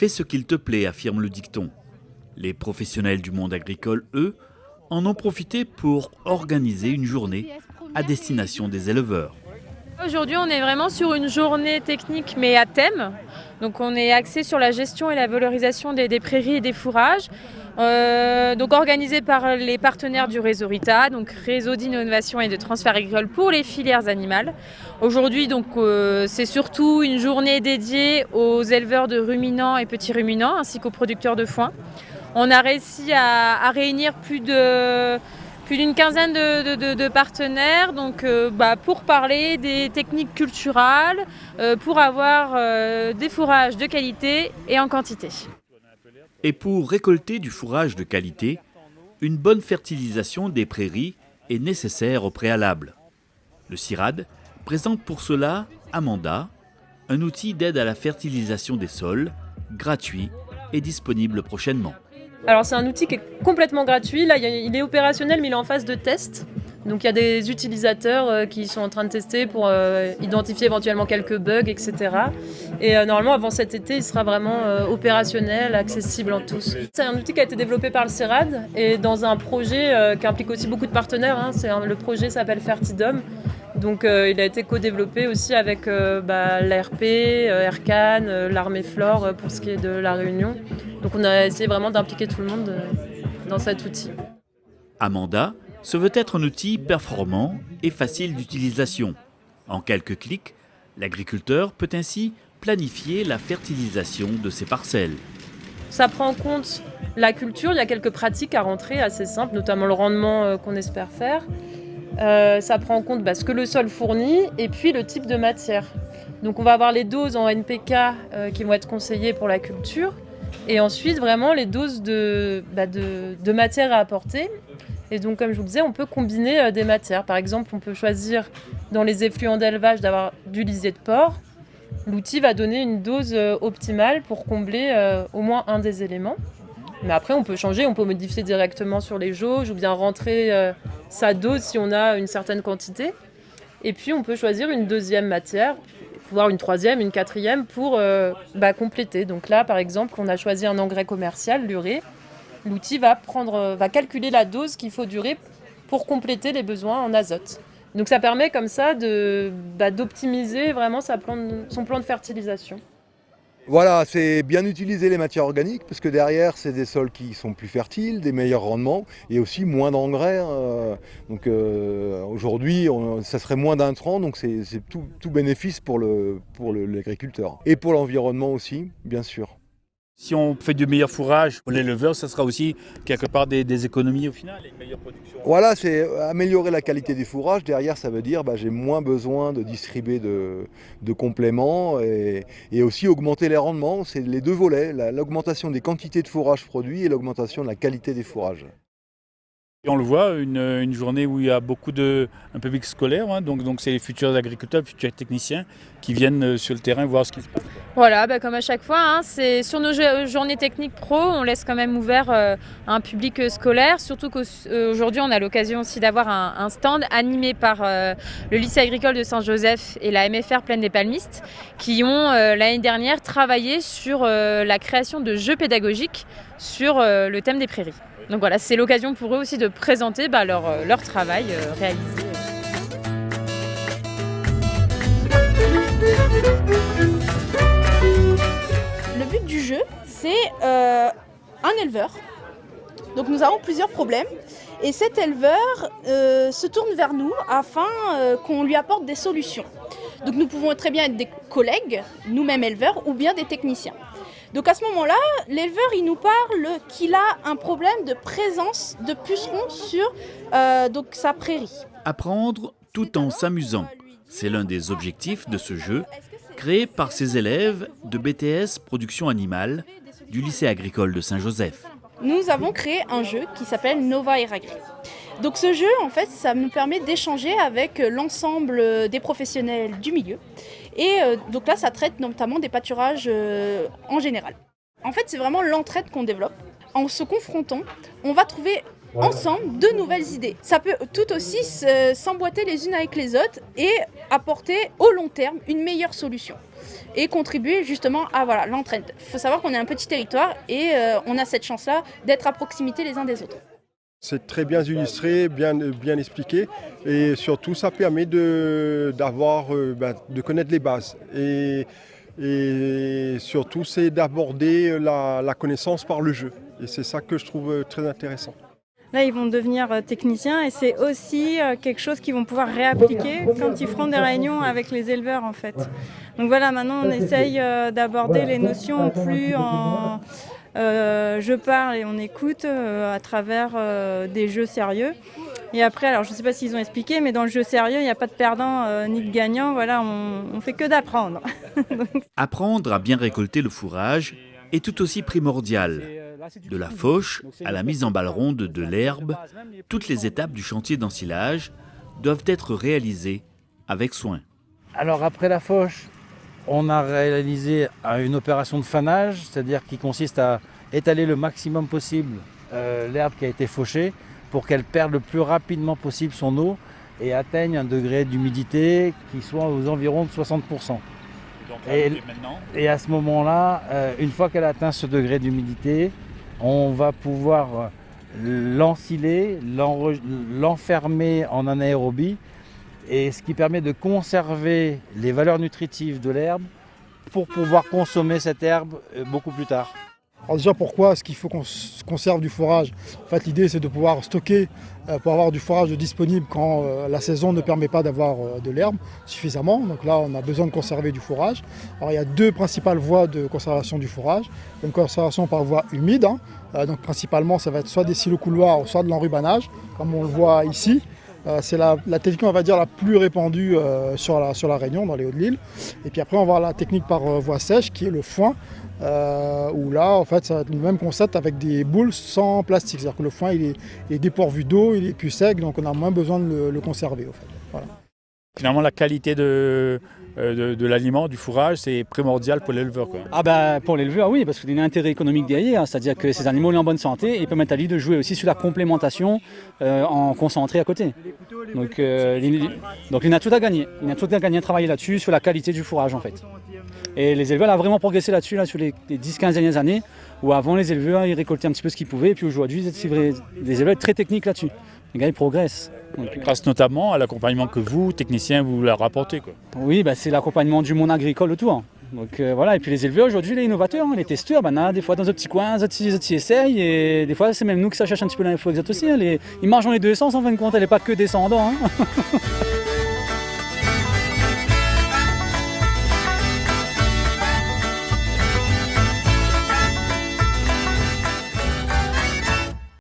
Fais ce qu'il te plaît, affirme le dicton. Les professionnels du monde agricole, eux, en ont profité pour organiser une journée à destination des éleveurs. Aujourd'hui, on est vraiment sur une journée technique, mais à thème. Donc, on est axé sur la gestion et la valorisation des prairies et des fourrages. Donc, organisé par les partenaires du réseau RITA, donc réseau d'innovation et de transfert agricole pour les filières animales. Aujourd'hui, donc, c'est surtout une journée dédiée aux éleveurs de ruminants et petits ruminants, ainsi qu'aux producteurs de foin. On a réussi à réunir plus d'une quinzaine de partenaires donc, pour parler des techniques culturales, pour avoir des fourrages de qualité et en quantité. Et pour récolter du fourrage de qualité, une bonne fertilisation des prairies est nécessaire au préalable. Le CIRAD présente pour cela Amanda, un outil d'aide à la fertilisation des sols, gratuit et disponible prochainement. Alors c'est un outil qui est complètement gratuit, là il est opérationnel mais il est en phase de test. Donc il y a des utilisateurs qui sont en train de tester pour identifier éventuellement quelques bugs, etc. Et normalement avant cet été il sera vraiment opérationnel, accessible en tous. C'est un outil qui a été développé par le CIRAD et dans un projet qui implique aussi beaucoup de partenaires. Le projet s'appelle Fertidom. Donc il a été co-développé aussi avec l'ARP, Ercan, l'Armée Flore pour ce qui est de la Réunion. Donc on a essayé vraiment d'impliquer tout le monde dans cet outil. Amanda se veut être un outil performant et facile d'utilisation. En quelques clics, l'agriculteur peut ainsi planifier la fertilisation de ses parcelles. Ça prend en compte la culture, il y a quelques pratiques à rentrer assez simples, notamment le rendement qu'on espère faire. Ça prend en compte ce que le sol fournit et puis le type de matière. Donc on va avoir les doses en NPK qui vont être conseillées pour la culture et ensuite vraiment les doses de matière à apporter. Et donc comme je vous le disais, on peut combiner des matières. Par exemple, on peut choisir dans les effluents d'élevage d'avoir du lisier de porc. L'outil va donner une dose optimale pour combler au moins un des éléments. Mais après, on peut changer, on peut modifier directement sur les jauges ou bien rentrer sa dose si on a une certaine quantité. Et puis, on peut choisir une deuxième matière, voire une troisième, une quatrième pour compléter. Donc là, par exemple, on a choisi un engrais commercial, l'urée. L'outil va calculer la dose qu'il faut d'urée pour compléter les besoins en azote. Donc ça permet comme ça d'optimiser vraiment son plan de fertilisation. Voilà, c'est bien utiliser les matières organiques parce que derrière, c'est des sols qui sont plus fertiles, des meilleurs rendements et aussi moins d'engrais. Donc aujourd'hui, ça serait moins d'intrants, donc c'est tout bénéfice pour l'agriculteur. Et pour l'environnement aussi, bien sûr. Si on fait du meilleur fourrage pour l'éleveur, ça sera aussi quelque part des économies au final, une meilleure production. Voilà, c'est améliorer la qualité des fourrages. Derrière, ça veut dire j'ai moins besoin de distribuer de compléments et aussi augmenter les rendements. C'est les deux volets, l'augmentation des quantités de fourrage produits et l'augmentation de la qualité des fourrages. Et on le voit, une journée où il y a un public scolaire, donc c'est les futurs agriculteurs, futurs techniciens qui viennent sur le terrain voir ce qui se passe. Voilà, comme à chaque fois, c'est sur nos journées techniques pro, on laisse quand même ouvert à un public scolaire, surtout qu'aujourd'hui on a l'occasion aussi d'avoir un stand animé par le lycée agricole de Saint-Joseph et la MFR Plaine des Palmistes qui ont l'année dernière travaillé sur la création de jeux pédagogiques sur le thème des prairies. Donc voilà, c'est l'occasion pour eux aussi de présenter leur travail réalisé. Le but du jeu, c'est un éleveur. Donc nous avons plusieurs problèmes. Et cet éleveur se tourne vers nous afin qu'on lui apporte des solutions. Donc nous pouvons très bien être des collègues, nous-mêmes éleveurs, ou bien des techniciens. Donc à ce moment-là, l'éleveur il nous parle qu'il a un problème de présence de pucerons sur sa prairie. Apprendre tout en s'amusant, c'est l'un des objectifs de ce jeu, créé par ces élèves de BTS Production Animale du lycée agricole de Saint-Joseph. Nous avons créé un jeu qui s'appelle Nova Eragri. Donc ce jeu, en fait, ça nous permet d'échanger avec l'ensemble des professionnels du milieu. Et donc là, ça traite notamment des pâturages en général. En fait, c'est vraiment l'entraide qu'on développe. En se confrontant, on va trouver ensemble de nouvelles idées. Ça peut tout aussi s'emboîter les unes avec les autres et apporter au long terme une meilleure solution et contribuer justement à l'entraide. Il faut savoir qu'on est un petit territoire et on a cette chance-là d'être à proximité les uns des autres. C'est très bien illustré, bien expliqué et surtout ça permet de connaître les bases et surtout c'est d'aborder la connaissance par le jeu et c'est ça que je trouve très intéressant. Là, ils vont devenir techniciens et c'est aussi quelque chose qu'ils vont pouvoir réappliquer quand ils feront des réunions avec les éleveurs en fait. Donc voilà, maintenant on essaye d'aborder les notions plus en je parle et on écoute à travers des jeux sérieux. Et après, alors je ne sais pas s'ils ont expliqué, mais dans le jeu sérieux, il n'y a pas de perdant ni de gagnant. Voilà, on fait que d'apprendre. Apprendre à bien récolter le fourrage est tout aussi primordial. De la fauche à la mise en balle ronde de l'herbe, toutes les étapes du chantier d'ensilage doivent être réalisées avec soin. Alors après la fauche, on a réalisé une opération de fanage, c'est-à-dire qui consiste à étaler le maximum possible l'herbe qui a été fauchée pour qu'elle perde le plus rapidement possible son eau et atteigne un degré d'humidité qui soit aux environs de 60%. Et à ce moment-là, une fois qu'elle atteint ce degré d'humidité, on va pouvoir l'ensiler, l'enfermer en anaérobie, et ce qui permet de conserver les valeurs nutritives de l'herbe pour pouvoir consommer cette herbe beaucoup plus tard. Alors déjà, pourquoi est-ce qu'il faut qu'on conserve du fourrage? En fait, l'idée, c'est de pouvoir stocker pour avoir du fourrage disponible quand la saison ne permet pas d'avoir de l'herbe suffisamment. Donc là, on a besoin de conserver du fourrage. Alors il y a deux principales voies de conservation du fourrage. Une conservation par voie humide. Donc principalement, ça va être soit des silos couloirs, soit de l'enrubanage, comme on le voit ici. C'est la technique, on va dire, la plus répandue sur la Réunion, dans les Hauts-de-l'Île. Et puis après, on va voir la technique par voie sèche, qui est le foin, où là, en fait, ça va être le même concept avec des boules sans plastique. C'est-à-dire que le foin, il est dépourvu d'eau, il est plus sec, donc on a moins besoin de le conserver, en fait. Voilà. Finalement, la qualité de l'aliment, du fourrage, c'est primordial pour l'éleveur, quoi. Ah bah pour l'éleveur, oui, parce qu'il y a un intérêt économique derrière, c'est-à-dire que ces animaux sont en bonne santé et permettent à lui de jouer aussi sur la complémentation en concentré à côté. Donc il a tout à gagner. Il a tout à gagner à travailler là-dessus, sur la qualité du fourrage en fait. Et les éleveurs ont vraiment progressé là-dessus sur les 10-15 dernières années, où avant les éleveurs ils récoltaient un petit peu ce qu'ils pouvaient, et puis aujourd'hui les éleveurs sont très techniques là-dessus. Les gars ils progressent. Grâce notamment à l'accompagnement que vous, techniciens, vous leur apportez, quoi. Oui, bah, c'est l'accompagnement du monde agricole autour. Donc voilà, et puis les éleveurs aujourd'hui, les innovateurs, les testeurs, des fois dans un petit coin, ils essayent, et des fois c'est même nous qui ça cherche un petit peu l'info exacte aussi. Ils marchent dans les deux sens en fin de compte, elle n'est pas que descendant.